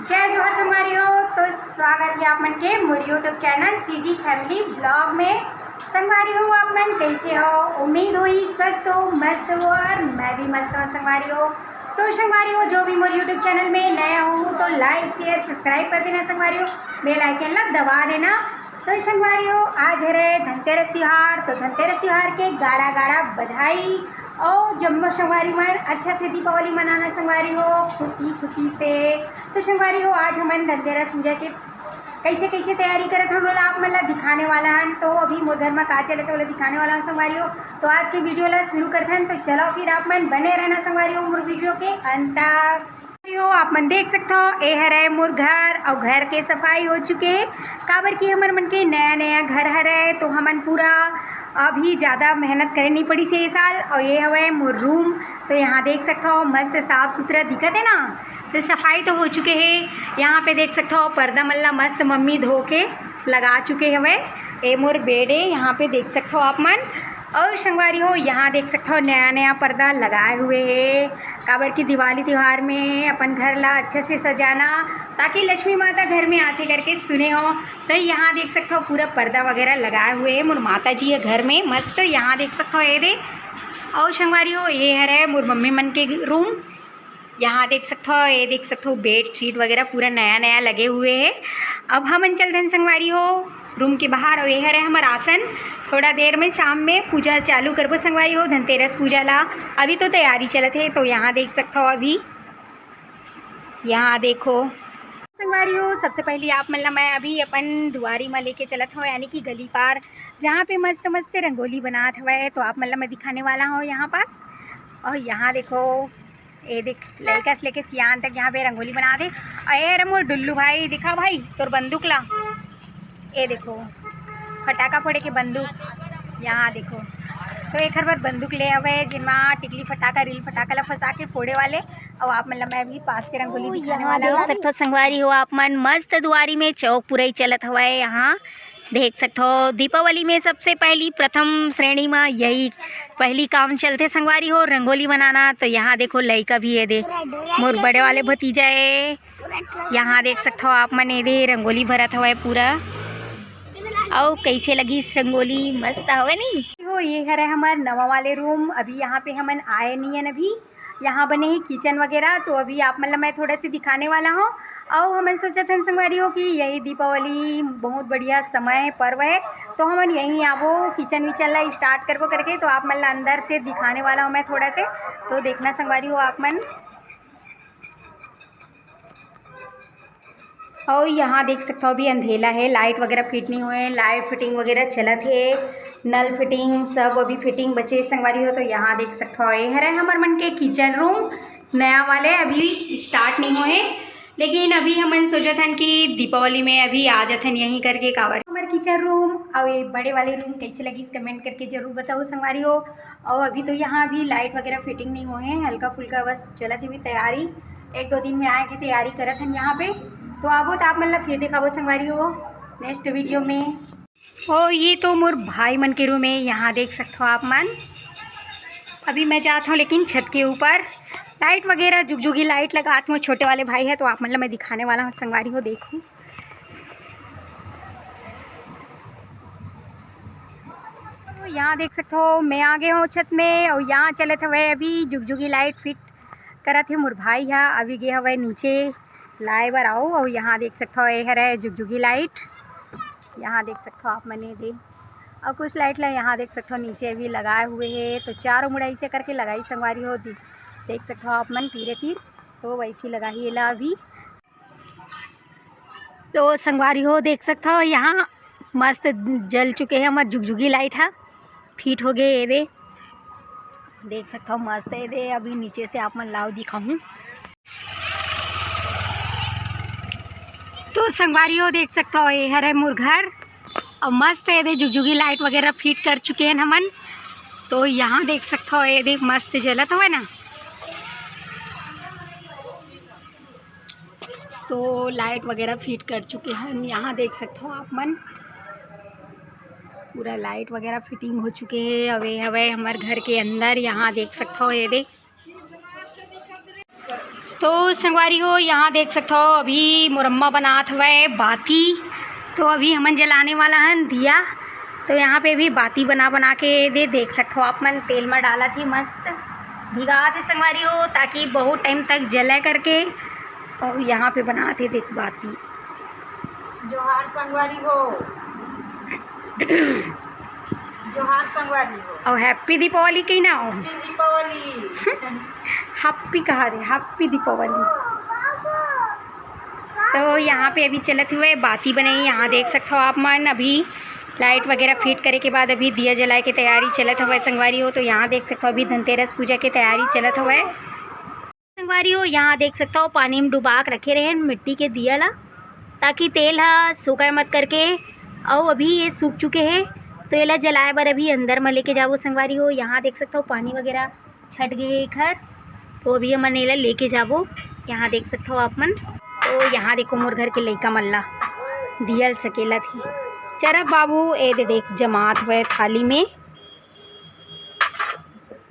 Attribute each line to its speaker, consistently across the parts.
Speaker 1: जय जोहर संगवारी हो। तो स्वागत है आप मन के मोर YouTube channel CG family blog में। संगवारी हो आप मन कैसे हो? उम्मीद हुई स्वस्थ हो, मस्त हो और मैं भी मस्त हूँ संगवारी हो। तो संगवारी हो जो भी मोर यूट्यूब चैनल में नया हो तो लाइक शेयर सब्सक्राइब कर देना संगवारी हो, बेल आइकन ला दबा देना। तो संगवारी हो आज है धनतेरस त्यौहार, तो धनतेरस त्यौहार के गाड़ा गाड़ा बधाई और जम्मू संगवारी मन अच्छा से दीपावली मनाना संगवारी हो खुशी खुशी से। तो संगवारी हो आज हमन धनतेरस पूजा के कैसे कैसे तैयारी करत हम लोग आप मतलब दिखाने वाला हन। तो अभी मोर घर में का चले तो दिखाने वाला हूँ संगवारी हो। तो आज के वीडियो ला शुरू करते हैं, तो चलो फिर आप मन बने रहना संगवारी हो मोर वीडियो के अंत तक। हो आप मन देख सकते हो ये है मोर घर और घर के सफाई हो चुके हैं काबर की हमर मन के नया नया घर है। तो हमन पूरा अभी ज़्यादा मेहनत करनी पड़ी से ये साल। और ये हवे मोर रूम, तो यहाँ देख सकते हो मस्त साफ़ सुथरा दिखत है ना। तो सफाई तो हो चुके हैं, यहाँ पे देख सकते हो पर्दा मल्ला मस्त मम्मी धो के लगा चुके हवे। ये मोर बेड है, यहाँ पे देख सकते हो आप मन। और संगवारी हो यहाँ देख सकते हो नया नया पर्दा लगाए हुए है काबर की दिवाली त्यौहार में अपन घर ला अच्छे से सजाना ताकि लक्ष्मी माता घर में आते करके सुने हो। तो यहाँ देख सकते हो पूरा पर्दा वगैरह लगाए हुए है मोर माता जी है घर में मस्त। यहाँ देख सकते हो ये दे। और संगवारी हो ये है मोर मम्मी मन के रूम, यहाँ देख सकते हो ये देख सकते हो बेड शीट वगैरह पूरा नया नया लगे हुए है। अब हम चलते हैं संगवारी हो रूम के बाहर। और ये है हमारा आसन, थोड़ा देर में शाम में पूजा चालू करबो संगवारी हो धनतेरस पूजा ला। अभी तो तैयारी चलत है, तो यहाँ देख सकते हो अभी यहाँ देखो संगवारी हो। सबसे पहले आप मतलब मैं अभी अपन दुआरी में लेके चलत हूँ यानी कि गली पार, जहाँ पे मस्त मस्त रंगोली बनात हुआ। तो आप मतलब मैं दिखाने वाला हूँ यहाँ पास। और यहाँ देखो ये देख लड़का से लेके सियान तक यहाँ पे रंगोली बना दे। अरे मोर डुल्लू भाई दिखा भाई तोर बंदूक ला, ये देखो फटाका फोड़े के बंदूक यहाँ देखो। तो एक हर बार बंदूक ले आवे जिनमा टिकली फटाका रील फटाका ला फंसा के फोड़े वाले। और आप मतलब मैं भी पास से रंगोली दिखाने वाला हूँ। देख सकते हो संगवारी हो आप मन मस्त दुआरी में चौक पूरा ही चलत हुआ है। यहाँ देख सकते हो दीपावली में सबसे पहली प्रथम श्रेणी में यही पहली काम चलते संगवारी हो रंगोली बनाना। तो यहाँ देखो लड़का भी है दे मोर बड़े वाले भतीजा है। यहाँ देख सकते हो आप मन ये दे रंगोली भरत हुआ है पूरा। और कैसे लगी इस रंगोली मस्त हवे नहीं हो। ये है हमारे नवा वाले रूम, अभी यहाँ पे हमन आए नहीं है अभी। यहाँ बने ही किचन वगैरह, तो अभी आप मतलब मैं थोड़ा सी दिखाने वाला हूँ। और हमन सोचा था संगवारी हो कि यही दीपावली बहुत बढ़िया समय है पर्व है, तो हमन यहीं आवो किचन विचन ला स्टार्ट करबो करके। तो आप मतलब अंदर से दिखाने वाला हूँ मैं थोड़ा से, तो देखना संगवारी हो आप मन। और यहाँ देख सकते हो अभी अंधेला है, लाइट वगैरह फिट नहीं हुए, लाइट फिटिंग वगैरह चलत है, नल फिटिंग सब अभी फिटिंग बचे संगवारी हो। तो यहाँ देख सकते हो ये है हमारे मन के किचन रूम नया वाले, अभी स्टार्ट नहीं हुए लेकिन अभी हमन सोचा था कि दीपावली में अभी आ जाते हैं यहीं करके कावर हमारे किचन रूम। और ये बड़े वाले रूम कैसे लगी इस कमेंट करके जरूर बताओ संगवारी हो। और अभी तो यहाँ भी लाइट वगैरह फिटिंग नहीं हुए हैं, हल्का फुल्का बस चलत है भी तैयारी, एक दो दिन में आए के तैयारी करत हैं यहाँ पे। तो आबो तो आप मतलब फिर दिखाबो संगवारी हो नेक्स्ट वीडियो में। ओ ये तो मोर भाई मन के रूम है, यहाँ देख सकते हो आप मन। अभी मैं जाता हूँ लेकिन छत के ऊपर लाइट वगैरह जुगजुगी लाइट लगाते हूँ, छोटे वाले भाई है तो आप मतलब मैं दिखाने वाला हूँ संगवारी हो देखूँ। तो यहाँ देख सकते हो मैं आ गया हूँ छत में। और यहाँ चले थे अभी जुगजुगी लाइट फिट करत है मोर भाई है, अभी गया हुआ नीचे लाए बार आओ। और यहाँ देख सकते हो ये है जुगजुगी लाइट, यहाँ देख सकते हो आप मने दे। और कुछ लाइट ला यहाँ देख सकते हो नीचे भी लगाए हुए हैं, तो चारों मुड़ाई से करके लगाई संगवारी हो देख सकते हो आप मन तीरे तीर, तो वैसी लगाई ला अभी। तो संगवारी हो देख सकते हो यहाँ मस्त जल चुके हैं हमारे जुगजुगी लाइट है फिट हो गए ये दे, देख सकते हो मस्त है दे। अभी नीचे से आप मन लाओ दिखाऊँ तो संगवारी हो देख सकते हो ये है मोर घर और मस्त है दे जुगजुगी लाइट वगैरह फिट कर चुके हैं हमन। तो यहाँ देख सकते हो ये देख मस्त जलत हुआ ना, तो लाइट वगैरह फिट कर चुके हैं। यहाँ देख सकते हो आप मन पूरा लाइट वगैरह फिटिंग हो चुके हैं। अवे हवे हमारे घर के अंदर यहाँ देख सकते हो ये देख। तो संगवारी हो यहाँ देख सकते हो अभी मुरम्मा बनात हुआ है बाती। तो अभी हमन जलाने वाला है दिया। तो यहाँ पे भी बाती बना के देख सकते हो आप मन। तेल में डाला थी मस्त भिगा थे संगवारी हो ताकि बहुत टाइम तक जले करके। और यहाँ पे बनाते देख बाती।
Speaker 2: जोहार संगवारी हो। जोहार संगवारी हो।
Speaker 1: और हैप्पी दीपावली कही ना हो।
Speaker 2: हैप्पी दीपावली।
Speaker 1: हैप्पी कहा रे, हैप्पी दीपावली। तो यहाँ पे अभी चलत हुए बाती बने। यहाँ देख सकते हो आप मन। अभी लाइट वगैरह फिट करे के बाद अभी दिया जलाए के तैयारी चलत हुआ संगवारी हो। तो यहाँ देख सकते हो अभी धनतेरस पूजा की तैयारी चलत हुआ संगवारी हो। यहाँ देख सकते हो पानी में डुबा के रखे रहे मिट्टी के दिया ला ताकि तेल सूखा मत करके। और अभी ये सूख चुके हैं तो ये जलाए बर अभी अंदर में लेके जाओ संगवारी हो। यहाँ देख सकते हो पानी वगैरह छट गए घर। तो अभी हमन एला लेके जाबो। यहाँ देख सकते हो आप मन। तो यहाँ देखो मोर घर के लइका मल्ला दियल सकेला थी। चरक बाबू ए दे देख जमात हुए थाली में।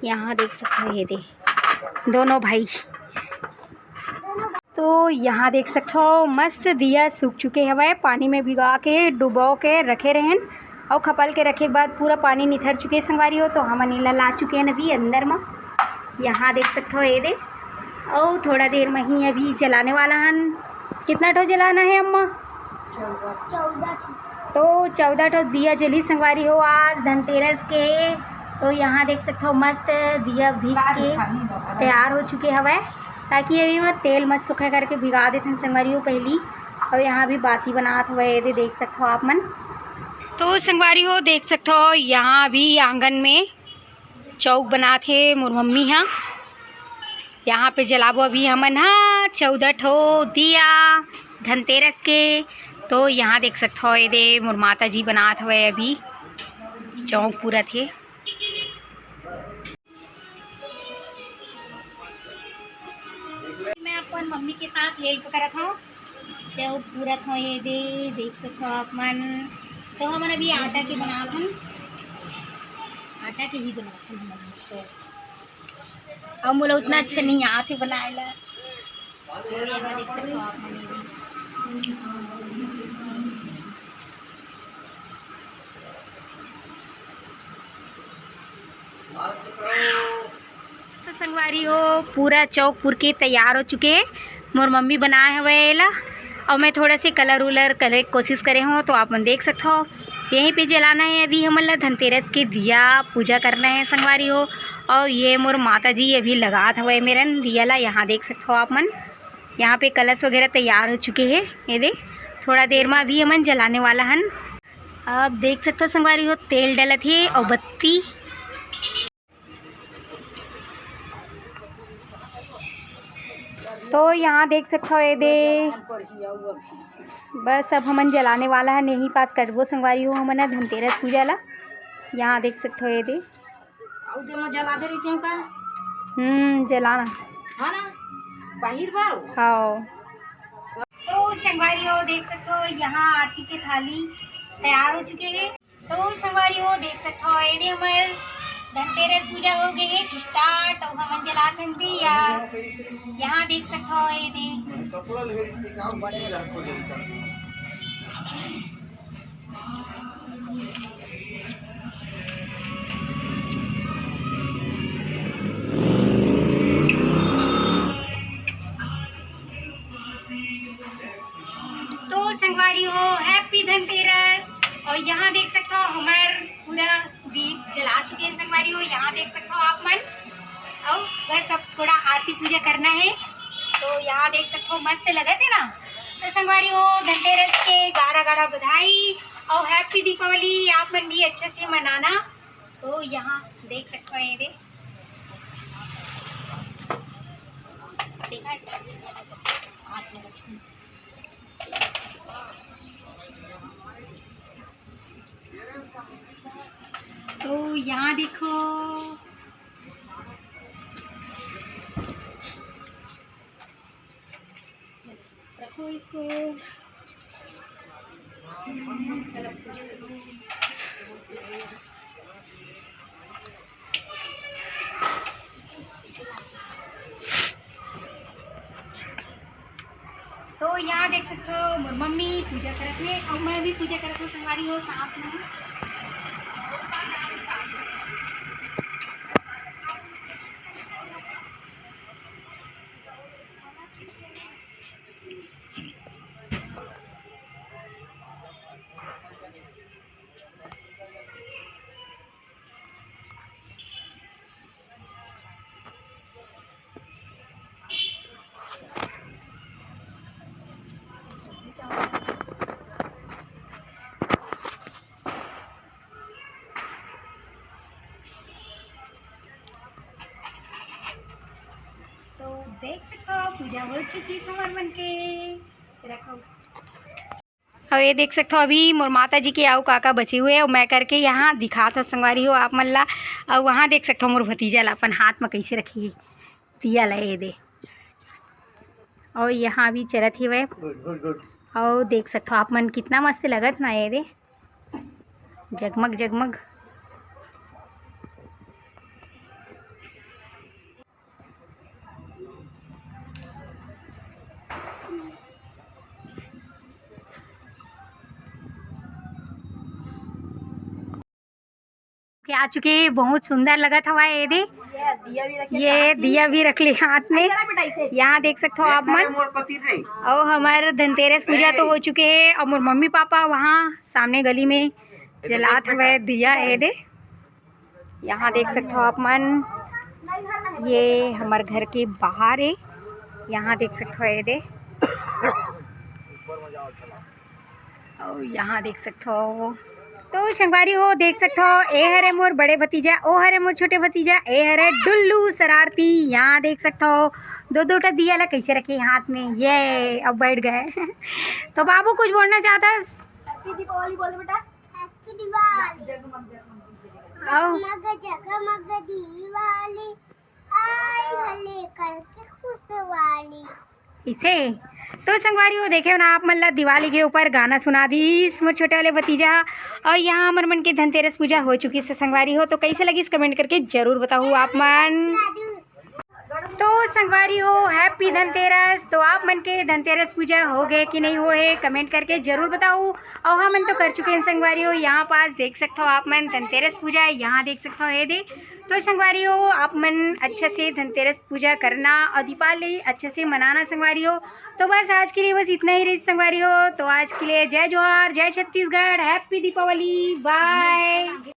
Speaker 1: यहाँ देख सकते हो ये दे दोनों भाई। तो यहाँ देख सकते हो मस्त दिया सूख चुके हवे। पानी में भिगा के डुबो के रखे रहन और खपल के रखे के बाद पूरा पानी निथर चुके संगवारी हो। तो हमन एला ला चुके हैं अभी अंदर में। यहाँ देख सकते हो ये दे। और थोड़ा देर में ही अभी जलाने वाला हन। कितना ठो जलाना है अम्मा?
Speaker 2: 14।
Speaker 1: तो 14 ठो दिया जली संगवारी हो आज धनतेरस के। तो यहाँ देख सकते हो मस्त दिया भीग के तैयार हो चुके हवे ताकि अभी मैं तेल मस्त सूखा करके भिगा देते संगवारी हो पहली। और यहाँ भी बाती बनात हुए ये देख सकते हो आप मन। तो संगवारी हो देख सकते हो यहाँ भी आंगन में चौक बना थे मोर मम्मी। हाँ यहाँ पे जलाबो अभी हमन 14 ठो दिया धनतेरस के। तो यहाँ देख सकते हो ये दे मोर माता जी बनात हुए अभी चौक पूरा थे। मैं अपन मम्मी के साथ हेल्प करत हूँ चौक पूरा था ये दे देख सकते हो आप मन। तो हमन अभी आटा के बनात हन। आटा के ही बनात हन हमन चौक। और मोला उतना अच्छा नहीं आते बनाए ला। तो यहाँ देख सकते हो आप मन। तो संगवारी हो पूरा चौक पूर के तैयार हो चुके हैं। मोर मम्मी बनाए हुए ला। और मैं थोड़ा से कलर उलर करे कोशिश करे हूँ। तो आप मन देख सकते हो यहीं पे जलाना है अभी हमन ला धनतेरस के दिया पूजा करना है संगवारी हो। और ये मोर माता जी अभी लगात हुए मेरा दिया ला। यहाँ देख सकते हो आप मन। यहाँ पे कलश वगैरह तैयार हो चुके हैं ये देख। थोड़ा देर में अभी हमन जलाने वाला हन। अब देख सकते हो संगवारी हो तेल डलत है और बत्ती। तो यहाँ देख सकते हो ये दे बस अब हमन जलाने वाला है। नहीं पास करबो संगवारी हो हमन धनतेरस पूजा ला। यहाँ देख सकते हो ये दे
Speaker 2: जला दे रही का।
Speaker 1: जलाना
Speaker 2: हाँ ना बाहिर बार।
Speaker 1: हाँ तो संगवारी हो देख सकते हो यहाँ आरती के थाली तैयार हो चुके हैं। तो संगवारी हो देख सकते हो ये हमारे धनतेरस पूजा हो गई है स्टार्ट। और हमन जलाते हैं दिया। यहाँ देख सकते हो ये तो संगवारी हो हैप्पी धनतेरस। और यहाँ देख सकते हो हमार पूरा दीप जला चुके हैं संगवारी हो। यहाँ देख सकते हो आप मन। और बस अब थोड़ा आरती पूजा करना है। तो यहाँ देख सकते हो मस्त लगे थे ना। तो संगवारी हो धनतेरस के गाढ़ा गाढ़ा बधाई और हैप्पी दीपावली आप मन भी अच्छे से मनाना। तो यहाँ देख सकते हो ये दे तो यहाँ देखो रखो इसको। तो यहाँ देख सकते हो मोर मम्मी पूजा करत है और मैं भी पूजा करत हूँ संगवारी हो साथ में। तो देख सकते हो पूजा हो चुकी संवर बन के रखो। और ये देख सकते हो अभी मोर माता जी के आऊ काका बचे हुए और मैं करके यहाँ दिखात हो संगवारी हो आप मन ला। और वहाँ देख सकते हो मोर भतीजा ला अपन हाथ में कैसे रखी दिया ला ये दे। और यहाँ भी चलत ही वह और देख सकते हो आप मन कितना मस्त लगत ना ये दे जगमग जगमग। आ चुके बहुत सुंदर लगत हवा ये दे। ये दिया भी रख ली हाथ में। यहाँ देख सकते हो आप मन। और हमारे धनतेरस पूजा तो हो चुके हैं और मोर मम्मी पापा वहाँ सामने गली में जलात हुए दिया ये दे। यहाँ देख सकते हो आप मन। ये हमारे घर के बाहर है। यहाँ देख सकते हो ये दे। और यहाँ देख सकते हो तो संगवारी हो देख सकते हो ए हरे मोर बड़े भतीजा ओ हरे मोर छोटे भतीजा ए हरे डुल्लू शरारती। यहाँ देख सकते हो दो दो दिया ला कैसे रखे हाथ में। ये अब बैठ गए। तो बाबू कुछ बोलना चाहता है?
Speaker 2: हैप्पी दीपावली बोल बेटा। हैप्पी दिवाली। जगमग जगमग दिवाली आई हले करके खुशवाली।
Speaker 1: इसे तो संगवारी हो देखे ना आप मतलब दिवाली के ऊपर गाना सुना दी मोर छोटे वाले भतीजा। और यहाँ हमारे मन की धनतेरस पूजा हो चुकी है संगवारी हो। तो कैसे लगी इस कमेंट करके जरूर बताओ आप मन। तो संगवारी हो हैप्पी धनतेरस। तो आप मन के धनतेरस पूजा हो गए कि नहीं हुए कमेंट करके जरूर बताओ। और हम मन तो कर चुके हैं संगवारी हो। यहाँ पास देख सकते हो आप मन धनतेरस पूजा यहाँ देख सकते हो ये दे। तो संगवारी हो आप मन अच्छे से धनतेरस पूजा करना और दीपावली अच्छे से मनाना संगवारी हो। तो बस आज के लिए बस इतना ही रही संगवारी हो। तो आज के लिए जय जोहार जय छत्तीसगढ़ हैप्पी दीपावली बाय।